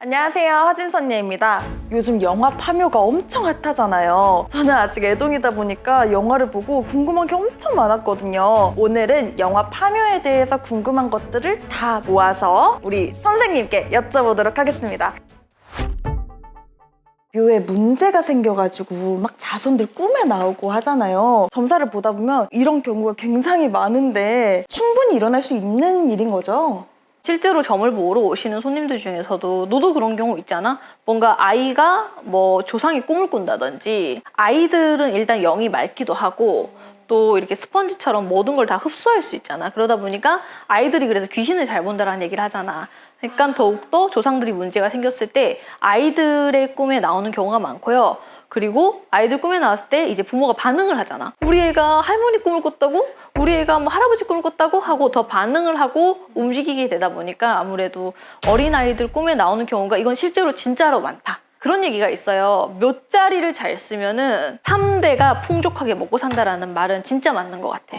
안녕하세요, 허진선예입니다. 요즘 영화 파묘가 엄청 핫하잖아요. 저는 아직 애동이다 보니까 영화를 보고 궁금한 게 엄청 많았거든요. 오늘은 영화 파묘에 대해서 궁금한 것들을 다 모아서 우리 선생님께 여쭤보도록 하겠습니다. 묘에 문제가 생겨가지고 막 자손들 꿈에 나오고 하잖아요. 점사를 보다 보면 이런 경우가 굉장히 많은데 충분히 일어날 수 있는 일인 거죠? 실제로 점을 보러 오시는 손님들 중에서도 너도 그런 경우 있잖아? 뭔가 아이가 뭐 조상이 꿈을 꾼다든지, 아이들은 일단 영이 맑기도 하고 또 이렇게 스펀지처럼 모든 걸 다 흡수할 수 있잖아. 그러다 보니까 아이들이 그래서 귀신을 잘 본다라는 얘기를 하잖아. 그러니까 더욱더 조상들이 문제가 생겼을 때 아이들의 꿈에 나오는 경우가 많고요. 그리고 아이들 꿈에 나왔을 때 이제 부모가 반응을 하잖아. 우리 애가 할머니 꿈을 꿨다고? 우리 애가 뭐 할아버지 꿈을 꿨다고? 하고 더 반응을 하고 움직이게 되다 보니까 아무래도 어린아이들 꿈에 나오는 경우가 이건 실제로 진짜로 많다. 그런 얘기가 있어요. 몇 자리를 잘 쓰면은 3대가 풍족하게 먹고 산다라는 말은 진짜 맞는 것 같아.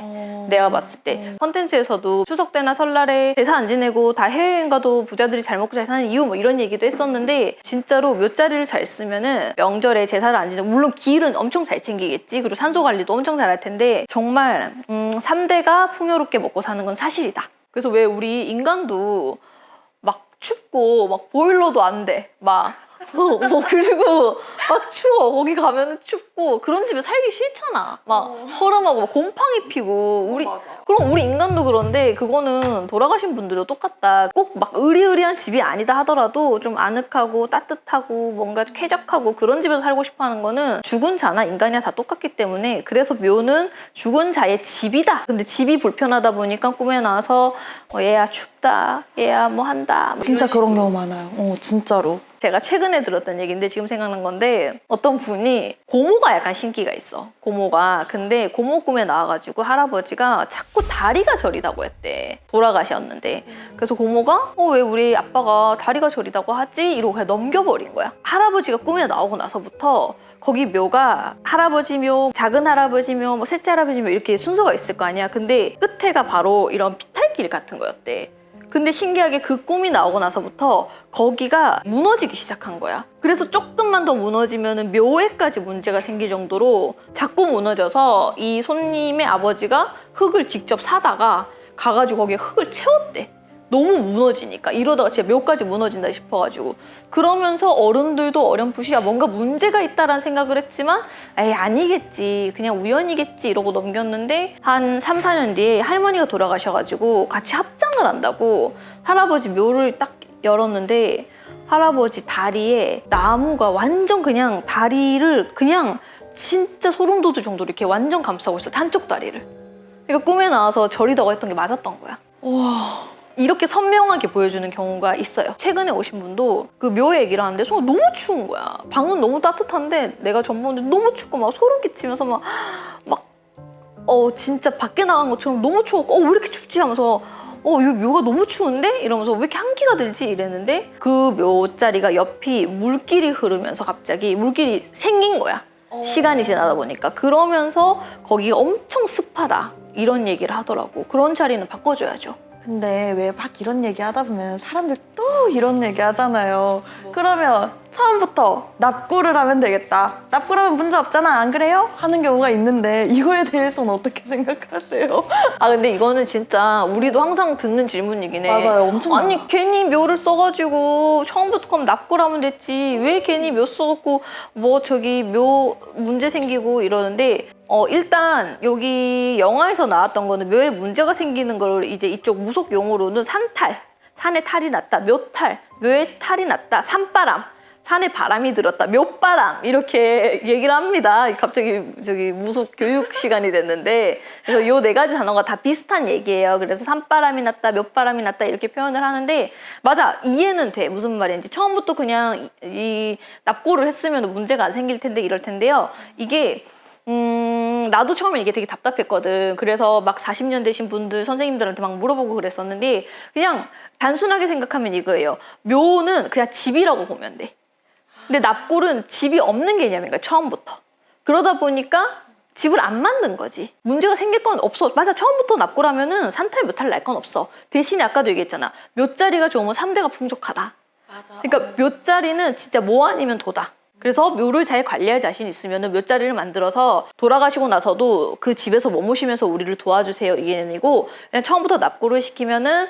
내가 봤을 때. 컨텐츠에서도 추석 때나 설날에 제사 안 지내고 다 해외여행 가도 부자들이 잘 먹고 잘 사는 이유 뭐 이런 얘기도 했었는데, 진짜로 몇 자리를 잘 쓰면은 명절에 제사를 안 지내고, 물론 길은 엄청 잘 챙기겠지. 그리고 산소 관리도 엄청 잘할 텐데 정말 3대가 풍요롭게 먹고 사는 건 사실이다. 그래서 왜 우리 인간도 막 춥고 막 보일러도 안 돼. 그리고 막 추워. 거기 가면은 춥고 그런 집에 살기 싫잖아. 막 허름하고 막 곰팡이 피고. 그럼 우리 인간도 그런데 그거는 돌아가신 분들도 똑같다. 꼭 막 으리으리한 집이 아니다 하더라도 좀 아늑하고 따뜻하고 뭔가 쾌적하고 그런 집에서 살고 싶어 하는 거는 죽은 자나 인간이나 다 똑같기 때문에, 그래서 묘는 죽은 자의 집이다. 근데 집이 불편하다 보니까 꿈에 나와서 얘야 춥다, 얘야 뭐 한다. 진짜 그런 경우 많아요. 진짜로. 제가 최근에 들었던 얘기인데 지금 생각난 건데, 어떤 분이 고모가 약간 신기가 있어. 고모가. 근데 고모 꿈에 나와가지고 할아버지가 자꾸 다리가 저리다고 했대. 돌아가셨는데. 그래서 고모가 왜 우리 아빠가 다리가 저리다고 하지? 이러고 그냥 넘겨버린 거야. 할아버지가 꿈에 나오고 나서부터 거기 묘가 할아버지 묘, 작은 할아버지 묘, 뭐 셋째 할아버지 묘 이렇게 순서가 있을 거 아니야. 근데 끝에가 바로 이런 피탈길 같은 거였대. 근데 신기하게 그 꿈이 나오고 나서부터 거기가 무너지기 시작한 거야. 그래서 조금만 더 무너지면 묘에까지 문제가 생길 정도로 자꾸 무너져서 이 손님의 아버지가 흙을 직접 사다가 가가지고 거기에 흙을 채웠대. 너무 무너지니까. 이러다가 진짜 묘까지 무너진다 싶어가지고. 그러면서 어른들도 어렴풋이 뭔가 문제가 있다라는 생각을 했지만 에이 아니겠지, 그냥 우연이겠지 이러고 넘겼는데, 한 3, 4년 뒤에 할머니가 돌아가셔가지고 같이 합장을 한다고 할아버지 묘를 딱 열었는데, 할아버지 다리에 나무가 완전 그냥 다리를 그냥 진짜 소름 돋을 정도로 이렇게 완전 감싸고 있어. 한쪽 다리를. 그러니까 꿈에 나와서 저리다고 했던 게 맞았던 거야. 와. 이렇게 선명하게 보여주는 경우가 있어요. 최근에 오신 분도 그 묘 얘기를 하는데 정말 너무 추운 거야. 방은 너무 따뜻한데 내가 전 보는데 너무 춥고 막 소름 끼치면서 진짜 밖에 나간 것처럼 너무 추웠고 왜 이렇게 춥지 하면서 이 묘가 너무 추운데? 이러면서 왜 이렇게 한기가 들지? 이랬는데 그 묘자리가 옆이 물길이 흐르면서 갑자기 물길이 생긴 거야. 시간이 지나다 보니까. 그러면서 거기가 엄청 습하다 이런 얘기를 하더라고. 그런 자리는 바꿔줘야죠. 근데 왜 막 이런 얘기 하다 보면 사람들 또 이런 얘기 하잖아요. 그러면 처음부터 납구를 하면 되겠다. 납구라면 문제 없잖아, 안 그래요? 하는 경우가 있는데 이거에 대해서는 어떻게 생각하세요? 근데 이거는 진짜 우리도 항상 듣는 질문이긴 해. 맞아요, 엄청 아니 많아. 괜히 묘를 써가지고 처음부터 그럼 납구라면 됐지, 왜 괜히 묘 써놓고 묘 문제 생기고 이러는데, 일단 여기 영화에서 나왔던 거는 묘에 문제가 생기는 걸 이제 이쪽 무속 용어로는 산탈, 산에 탈이 났다, 묘탈, 묘에 탈이 났다, 산바람, 산에 바람이 들었다, 묘바람 이렇게 얘기를 합니다. 갑자기 무속 교육 시간이 됐는데, 그래서 요 4가지 단어가 다 비슷한 얘기예요. 그래서 산바람이 났다, 묘바람이 났다 이렇게 표현을 하는데, 맞아, 이해는 돼. 무슨 말인지. 처음부터 그냥 이 납고를 했으면 문제가 안 생길 텐데 이럴 텐데요. 이게 나도 처음에 이게 되게 답답했거든. 그래서 막 40년 되신 분들 선생님들한테 막 물어보고 그랬었는데, 그냥 단순하게 생각하면 이거예요. 묘는 그냥 집이라고 보면 돼. 근데 납골은 집이 없는 개념인가, 처음부터. 그러다 보니까 집을 안 만든 거지. 문제가 생길 건 없어. 맞아, 처음부터 납골하면은 산탈 묘탈 날 건 없어. 대신에 아까도 얘기했잖아. 묘자리가 좋으면 3대가 풍족하다. 그러니까 묘자리는 진짜 뭐 아니면 도다. 그래서 묘를 잘 관리할 자신 있으면 묘자리를 만들어서 돌아가시고 나서도 그 집에서 머무시면서 우리를 도와주세요 이게 아니고 그냥 처음부터 납고를 시키면은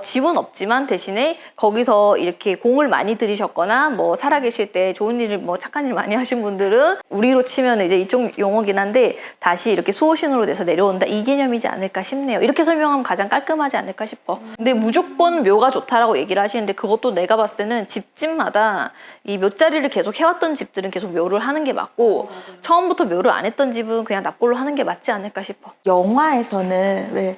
집은 없지만 대신에 거기서 이렇게 공을 많이 들이셨거나 뭐 살아계실 때 좋은 일을 뭐 착한 일 많이 하신 분들은 우리로 치면 이제 이쪽 용어긴 한데 다시 이렇게 수호신으로 돼서 내려온다 이 개념이지 않을까 싶네요. 이렇게 설명하면 가장 깔끔하지 않을까 싶어. 근데 무조건 묘가 좋다라고 얘기를 하시는데 그것도 내가 봤을 때는 집집마다 이 묘자리를 계속 해왔던 집들은 계속 묘를 하는 게 맞고 처음부터 묘를 안 했던 집은 그냥 납골로 하는 게 맞지 않을까 싶어. 영화에서는 왜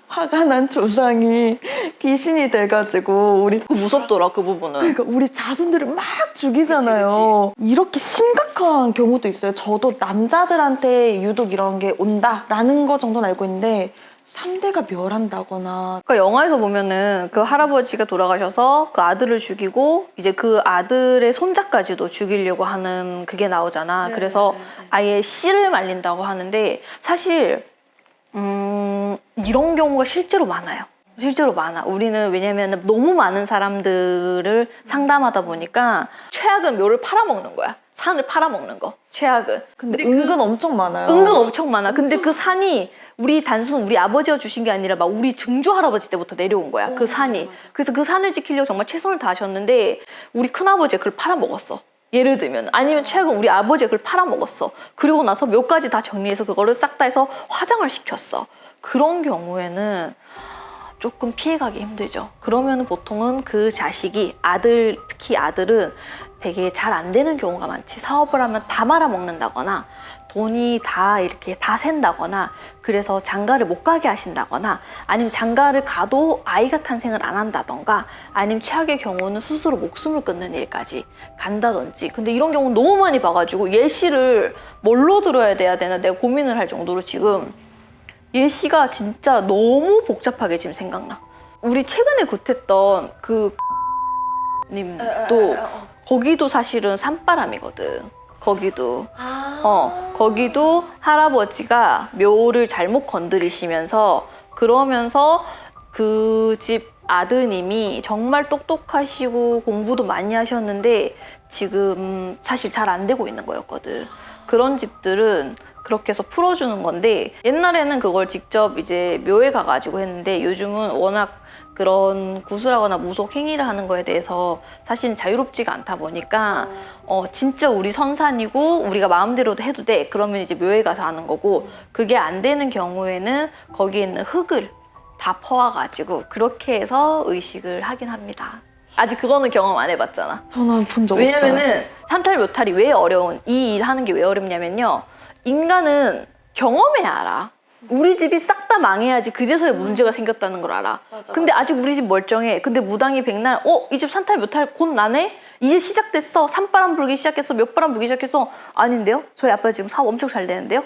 화가 난 조상이 귀신이 돼가지고 우리 그 무섭더라 그 부분은. 그러니까 우리 자손들을 막 죽이잖아요. 이렇게 심각한 경우도 있어요. 저도 남자들한테 유독 이런 게 온다라는 거 정도는 알고 있는데 3대가 멸한다거나. 그러니까 영화에서 보면은 그 할아버지가 돌아가셔서 그 아들을 죽이고 이제 그 아들의 손자까지도 죽이려고 하는 그게 나오잖아. 그래서 아예 씨를 말린다고 하는데 사실 이런 경우가 실제로 많아요. 실제로 많아. 우리는 왜냐면 너무 많은 사람들을 상담하다 보니까 최악은 묘를 팔아먹는 거야. 산을 팔아먹는 거. 최악은. 근데 은근 엄청 많아요. 은근 엄청 많아. 근데 그 산이 단순 우리 아버지가 주신 게 아니라 막 우리 증조 할아버지 때부터 내려온 거야. 그 산이. 맞아. 그래서 그 산을 지키려고 정말 최선을 다하셨는데 우리 큰아버지가 그걸 팔아먹었어. 예를 들면 아니면 최악은 우리 아버지가 그걸 팔아먹었어. 그리고 나서 묘까지 다 정리해서 그거를 싹 다 해서 화장을 시켰어. 그런 경우에는 조금 피해가기 힘들죠. 그러면 보통은 그 자식이 특히 아들은 되게 잘 안 되는 경우가 많지. 사업을 하면 다 말아먹는다거나 돈이 다 이렇게 다 샌다거나 그래서 장가를 못 가게 하신다거나 아니면 장가를 가도 아이가 탄생을 안 한다던가 아니면 최악의 경우는 스스로 목숨을 끊는 일까지 간다든지. 근데 이런 경우 너무 많이 봐가지고 예시를 뭘로 들어야 되나 내가 고민을 할 정도로 지금 예시가 진짜 너무 복잡하게 지금 생각나. 우리 최근에 굿했던 그 님도 거기도 사실은 산바람이거든. 거기도 거기도 할아버지가 묘를 잘못 건드리시면서 그러면서 그 집 아드님이 정말 똑똑하시고 공부도 많이 하셨는데 지금 사실 잘 안 되고 있는 거였거든. 그런 집들은 그렇게 해서 풀어주는 건데 옛날에는 그걸 직접 이제 묘에 가가지고 했는데 요즘은 워낙 그런 구술하거나 무속 행위를 하는 거에 대해서 사실 자유롭지가 않다 보니까 진짜 우리 선산이고 우리가 마음대로도 해도 돼. 그러면 이제 묘에 가서 하는 거고 그게 안 되는 경우에는 거기에 있는 흙을 다 퍼와가지고 그렇게 해서 의식을 하긴 합니다. 아직 그거는 경험 안 해봤잖아. 저는 본 적 없어요. 왜냐면은 산탈 묘탈이 왜 어려운 이 일 하는 게 왜 어렵냐면요. 인간은 경험해야 알아. 우리 집이 싹 다 망해야지 그제서야 문제가 생겼다는 걸 알아. 맞아, 근데 아직 우리 집 멀쩡해. 근데 무당이 백날 이 집 산탈 묘탈 곧 나네? 이제 시작됐어. 산바람 불기 시작했어. 몇바람 불기 시작했어. 아닌데요? 저희 아빠 지금 사업 엄청 잘 되는데요?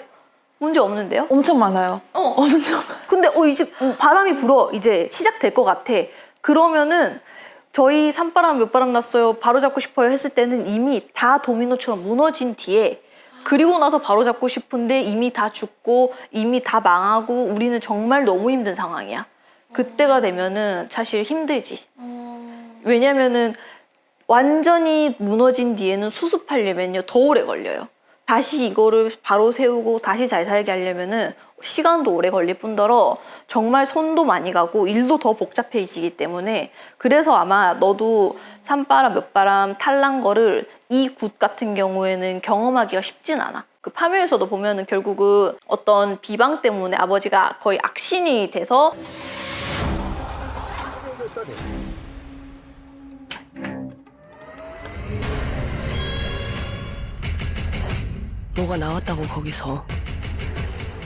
문제 없는데요? 엄청 많아요. 엄청. 근데 이 집 바람이 불어. 이제 시작될 것 같아. 그러면은 저희 산바람 몇 바람 났어요. 바로 잡고 싶어요 했을 때는 이미 다 도미노처럼 무너진 뒤에 그리고 나서 바로 잡고 싶은데 이미 다 죽고 이미 다 망하고 우리는 정말 너무 힘든 상황이야. 그때가 되면은 사실 힘들지. 왜냐면은 완전히 무너진 뒤에는 수습하려면요 더 오래 걸려요. 다시 이거를 바로 세우고 다시 잘 살게 하려면은 시간도 오래 걸릴 뿐더러 정말 손도 많이 가고 일도 더 복잡해지기 때문에 그래서 아마 너도 산바람 몇 바람 탈난 거를 이 굿 같은 경우에는 경험하기가 쉽진 않아. 그 파묘에서도 보면은 결국은 어떤 비방 때문에 아버지가 거의 악신이 돼서 뭐가 나왔다고 거기서.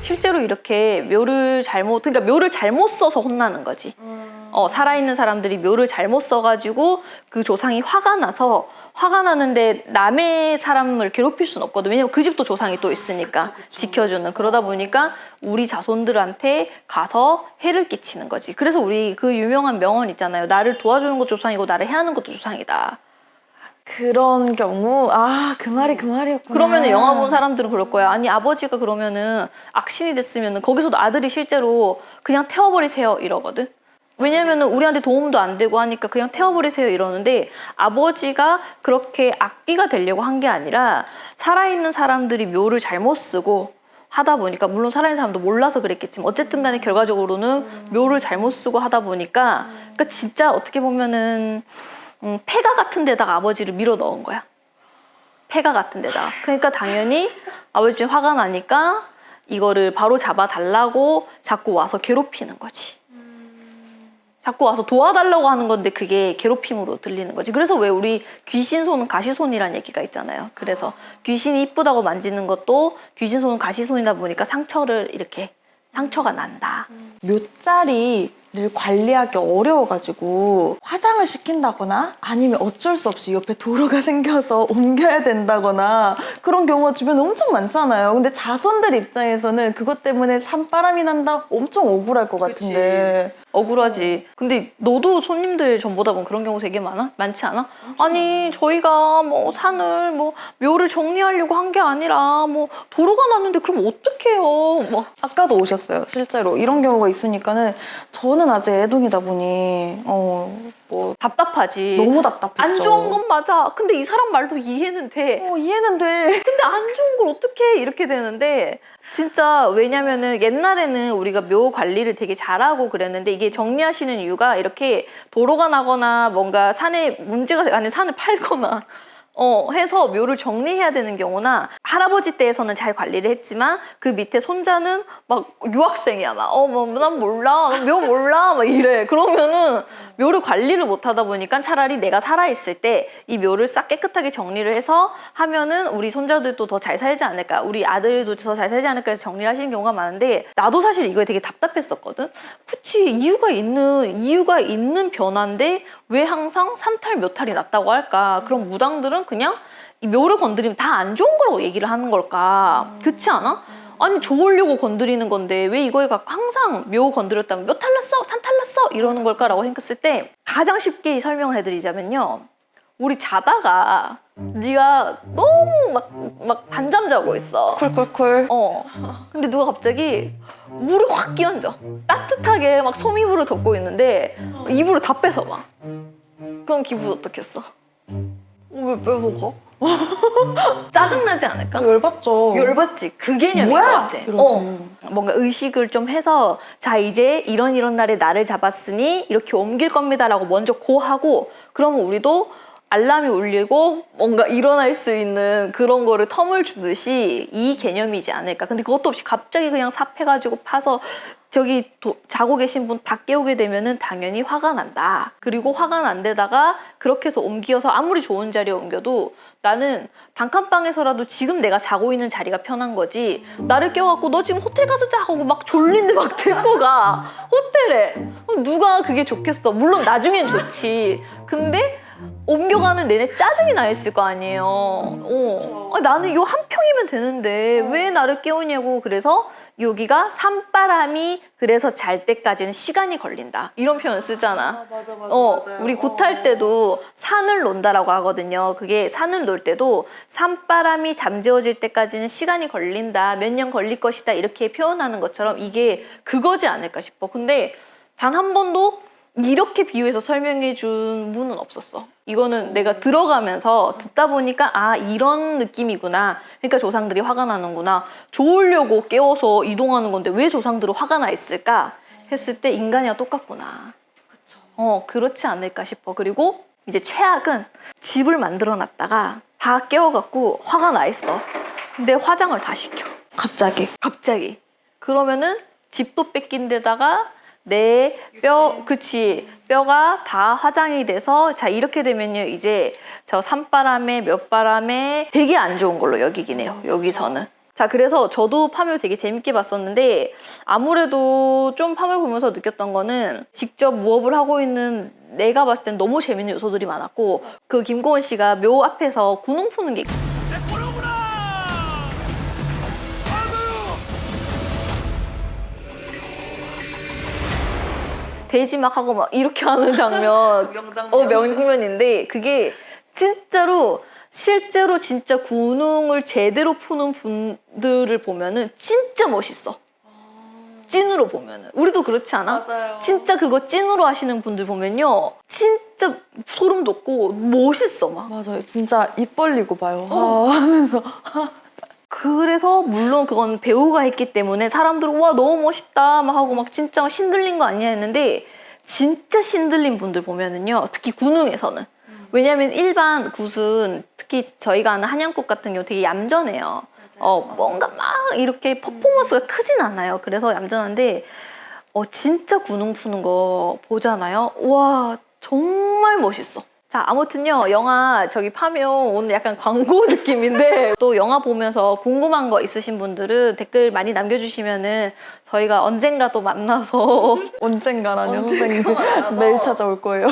실제로 이렇게 그러니까 묘를 잘못 써서 혼나는 거지. 살아있는 사람들이 묘를 잘못 써가지고 그 조상이 화가 나는데 남의 사람을 괴롭힐 수는 없거든. 왜냐면 그 집도 조상이 또 있으니까 그쵸. 지켜주는. 그러다 보니까 우리 자손들한테 가서 해를 끼치는 거지. 그래서 우리 그 유명한 명언 있잖아요. 나를 도와주는 것도 조상이고 나를 해하는 것도 조상이다. 그런 경우 그 말이었구나. 그러면은 영화 본 사람들은 그럴 거야. 아니 아버지가 그러면은 악신이 됐으면은 거기서도 아들이 실제로 그냥 태워버리세요 이러거든. 왜냐면은 우리한테 도움도 안 되고 하니까 그냥 태워버리세요 이러는데 아버지가 그렇게 악귀가 되려고 한 게 아니라 살아있는 사람들이 묘를 잘못 쓰고 하다 보니까 물론 살아있는 사람도 몰라서 그랬겠지만 어쨌든 간에 결과적으로는 묘를 잘못 쓰고 하다 보니까 그러니까 진짜 어떻게 보면은 폐가 같은 데다가 아버지를 밀어 넣은 거야. 폐가 같은 데다가. 그러니까 당연히 아버지 화가 나니까 이거를 바로 잡아달라고 자꾸 와서 괴롭히는 거지. 자꾸 와서 도와달라고 하는 건데 그게 괴롭힘으로 들리는 거지. 그래서 왜 우리 귀신 손은 가시손이라는 얘기가 있잖아요. 그래서 귀신이 이쁘다고 만지는 것도 귀신 손은 가시손이다 보니까 상처가 난다. 묘자리를 관리하기 어려워가지고 화장을 시킨다거나 아니면 어쩔 수 없이 옆에 도로가 생겨서 옮겨야 된다거나 그런 경우가 주변에 엄청 많잖아요. 근데 자손들 입장에서는 그것 때문에 산바람이 난다 엄청 억울할 것 같은데. 억울하지. 근데 너도 손님들 전보다 보면 그런 경우 되게 많지 않아? 아니 저희가 뭐 산을 뭐 묘를 정리하려고 한 게 아니라 뭐 도로가 났는데 그럼 어떡해요? 뭐 아까도 오셨어요. 실제로 이런 경우가 있으니까는 저는 아직 애동이다 보니 뭐 답답하지. 너무 답답했죠. 안 좋은 건 맞아. 근데 이 사람 말도 이해는 돼. 이해는 돼. 근데 안 좋은 걸 어떡해 이렇게 되는데 진짜 왜냐면은 옛날에는 우리가 묘 관리를 되게 잘하고 그랬는데 이게 정리하시는 이유가 이렇게 도로가 나거나 뭔가 산에 문제가 아니 산을 팔거나 해서 묘를 정리해야 되는 경우나 할아버지 때에서는 잘 관리를 했지만 그 밑에 손자는 막 유학생이야 막 난 몰라 묘 몰라 막 이래. 그러면은 묘를 관리를 못 하다 보니까 차라리 내가 살아있을 때 이 묘를 싹 깨끗하게 정리를 해서 하면은 우리 손자들도 더 잘 살지 않을까, 우리 아들도 더 잘 살지 않을까 해서 정리를 하시는 경우가 많은데 나도 사실 이거에 되게 답답했었거든. 그치, 이유가 있는 변화인데 왜 항상 산탈 묘탈이 났다고 할까? 그럼 무당들은 그냥 이 묘를 건드리면 다 안 좋은 거라고 얘기를 하는 걸까? 그렇지 않아? 아니 좋으려고 건드리는 건데 왜 이거에 갖고 항상 묘 건드렸다면 묘 탈났어? 산 탈났어? 이러는 걸까라고 생각했을 때 가장 쉽게 설명을 해드리자면요. 우리 자다가 네가 너무 막 단잠 자고 있어. 쿨쿨쿨. 근데 누가 갑자기 물을 확 끼얹어. 따뜻하게 막 솜이불을 덮고 있는데 이불을 다 뺏어봐. 그럼 기분 어떻겠어? 왜 뺏어가? 짜증나지 않을까? 열받죠. 열받지. 그 개념인 뭐야? 것 같아. 이러지. 뭔가 의식을 좀 해서 자 이제 이런 날에 나를 잡았으니 이렇게 옮길 겁니다라고 먼저 고하고 그러면 우리도 알람이 울리고 뭔가 일어날 수 있는 그런 거를 텀을 주듯이 이 개념이지 않을까. 근데 그것도 없이 갑자기 그냥 삽해가지고 파서 저기 자고 계신 분 다 깨우게 되면은 당연히 화가 난다. 그리고 화가 난 데다가 그렇게 해서 옮겨서 아무리 좋은 자리에 옮겨도 나는 단칸방에서라도 지금 내가 자고 있는 자리가 편한 거지. 나를 깨워갖고 너 지금 호텔 가서 자 하고 막 졸린데 막 데리고 가. 호텔에. 누가 그게 좋겠어. 물론 나중엔 좋지. 근데 옮겨가는 내내 짜증이 나 있을 거 아니에요. 나는 요 한 평이면 되는데 왜 나를 깨우냐고. 그래서 여기가 산바람이 그래서 잘 때까지는 시간이 걸린다. 이런 표현 쓰잖아. 맞아. 우리 굿할 때도 산을 논다라고 하거든요. 그게 산을 놀 때도 산바람이 잠재워질 때까지는 시간이 걸린다. 몇 년 걸릴 것이다. 이렇게 표현하는 것처럼 이게 그거지 않을까 싶어. 근데 단 한 번도 이렇게 비유해서 설명해 준 분은 없었어. 이거는 내가 들어가면서 듣다 보니까 아 이런 느낌이구나. 그러니까 조상들이 화가 나는구나. 좋으려고 깨워서 이동하는 건데 왜 조상들은 화가 나 있을까 했을 때 인간이랑 똑같구나. 그쵸. 그렇지 않을까 싶어. 그리고 이제 최악은 집을 만들어 놨다가 다 깨워갖고 화가 나 있어. 근데 화장을 다 시켜. 갑자기. 그러면은 집도 뺏긴 데다가 내 뼈가 다 화장이 돼서 자 이렇게 되면요 이제 저 산바람에 몇바람에 되게 안 좋은 걸로 여기긴 해요. 여기서는. 자 그래서 저도 파묘 되게 재밌게 봤었는데 아무래도 좀 파묘 보면서 느꼈던 거는 직접 무업을 하고 있는 내가 봤을 땐 너무 재밌는 요소들이 많았고 그 김고은 씨가 묘 앞에서 구능 푸는 게 돼지 막 하고 막 이렇게 하는 장면 명장면인데 그게 진짜로 실제로 진짜 구능을 제대로 푸는 분들을 보면은 진짜 멋있어. 찐으로 보면은. 우리도 그렇지 않아? 맞아요. 진짜 그거 찐으로 하시는 분들 보면요. 진짜 소름 돋고 멋있어 막. 맞아요. 진짜 입 벌리고 봐요. 하면서. 그래서 물론 그건 배우가 했기 때문에 사람들은 와 너무 멋있다 막 하고 막 진짜 신들린 거 아니야 했는데 진짜 신들린 분들 보면은요. 특히 군웅에서는. 왜냐면 일반 굿은 특히 저희가 아는 한양국 같은 경우 되게 얌전해요. 뭔가 막 이렇게 퍼포먼스가 크진 않아요. 그래서 얌전한데 진짜 군웅 푸는 거 보잖아요. 와 정말 멋있어. 자 아무튼요 영화 저기 파묘 오늘 약간 광고 느낌인데 또 영화 보면서 궁금한 거 있으신 분들은 댓글 많이 남겨주시면은 저희가 언젠가 또 만나서 언젠가라뇨, 선생님. 만나서. 매일 찾아올 거예요.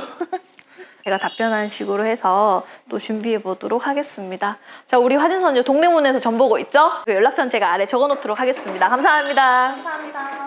제가 답변한 식으로 해서 또 준비해 보도록 하겠습니다. 자 우리 화진선녀 동대문에서 전 보고 있죠? 그 연락처는 제가 아래 적어놓도록 하겠습니다. 감사합니다. 감사합니다.